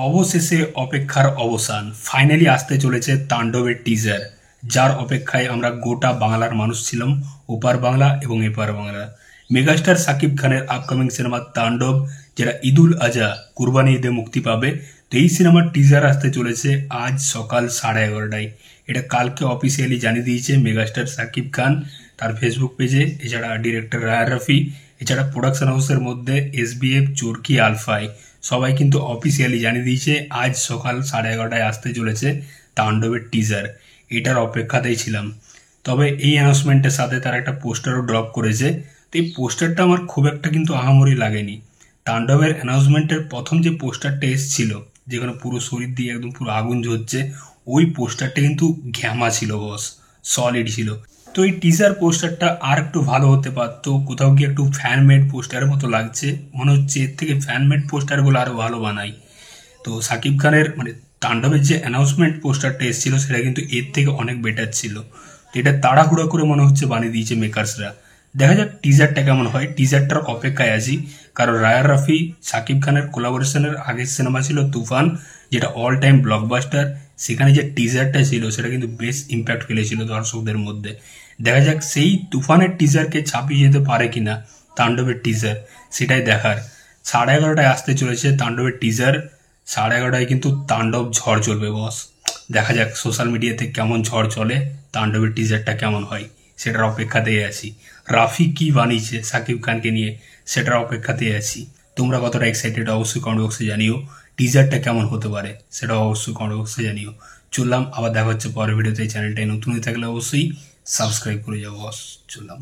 অবশেষে অপেক্ষার অবসান, ফাইনালি আসতে চলেছে তাণ্ডবের টিজার, যার অপেক্ষায় আমরা গোটা বাংলার মানুষ ছিলাম, ওপার বাংলা এবং এপার বাংলা। মেগাস্টার সাকিব খানের আপকামিং সিনেমা তাণ্ডব, যেটা ঈদুল আজহা কুরবানি ঈদে মুক্তি পাবে। তো এই সিনেমার টিজার আসতে চলেছে আজ সকাল 11:30টায়। এটা কালকে অফিসিয়ালি জানিয়ে দিয়েছে মেগাস্টার সাকিব খান তার ফেসবুক পেজে। এছাড়া ডিরেক্টর রায়ার রফি, এছাড়া প্রোডাকশন হাউসের মধ্যে এসবিএফ, চরকি, আলফাই সবাই কিন্তু অফিসিয়ালি জানিয়ে দিয়েছে আজ সকাল 11:30টায় আসতে চলেছে তাণ্ডবের টিজার। এটার অপেক্ষাতেই ছিলাম। তবে এই অ্যানাউন্সমেন্টের সাথে তারা একটা পোস্টারও ড্রপ করেছে। তো এই পোস্টারটা আমার খুব একটা কিন্তু আহামরি লাগেনি। তাণ্ডবের অ্যানাউন্সমেন্টের প্রথম যে পোস্টারটা এসেছিল, যেখানে পুরো শরীর দিয়ে একদম পুরো আগুন জ্বলছে, ওই পোস্টারটা কিন্তু ঘ্যামা ছিল বস, সলিড ছিল। তো এই টিজার পোস্টারটা আর একটু ভালো হতে পারতো, কোথাও গিয়ে একটু ফ্যান মেড পোস্টারের মতো লাগছে। মনে হচ্ছে এর থেকে ফ্যান মেড পোস্টারগুলো আরো ভালো বানাই। তো সাকিব খানের মানে তাণ্ডবের যে অ্যানাউন্সমেন্ট পোস্টারটা এসেছিল সেটা কিন্তু এর থেকে অনেক বেটার ছিল। তো এটা তাড়াহুড়ো করে মনে হচ্ছে বানিয়ে দিয়েছে মেকার্সরা। দেখা যাক টিজারটা কেমন হয়, টিজারটার অপেক্ষায় আছি। কারণ রায়ার রাফি সাকিব খানের কোলাবোরেশনের আগের সিনেমা ছিল তুফান, যেটা অল টাইম ব্লকবাস্টার। সেখানে যে টিজারটা ছিল সেটা কিন্তু বেশ ইম্প্যাক্ট ফেলেছিল দর্শকদের মধ্যে। দেখা যাক সেই তুফানের টিজারকে ছাপিয়ে যেতে পারে কিনা তাণ্ডবের টিজার, সেটাই দেখার। 11:30টায় আসতে চলেছে তাণ্ডবের টিজার। 11:30টায় কিন্তু তাণ্ডব ঝড় চলবে বস। দেখা যাক সোশ্যাল মিডিয়াতে কেমন ঝড় চলে, তাণ্ডবের টিজারটা কেমন হয়, সেটার অপেক্ষাতেই আছি। রাফি কি বানিয়েছে সাকিব খানকে নিয়ে, সেটার অপেক্ষাতেই আছি। তোমরা কতটা এক্সাইটেড অবশ্যই কমেন্ট বক্সে জানিও। টিজারটা কেমন হতে পারে সেটাও অবশ্যই কমেন্ট বক্সে জানিও। চললাম, আবার দেখা হচ্ছে পরের ভিডিওতে। চ্যানেলটাই নতুন হয়ে থাকলে অবশ্যই সাবস্ক্রাইব করে যাবো বস। চললাম।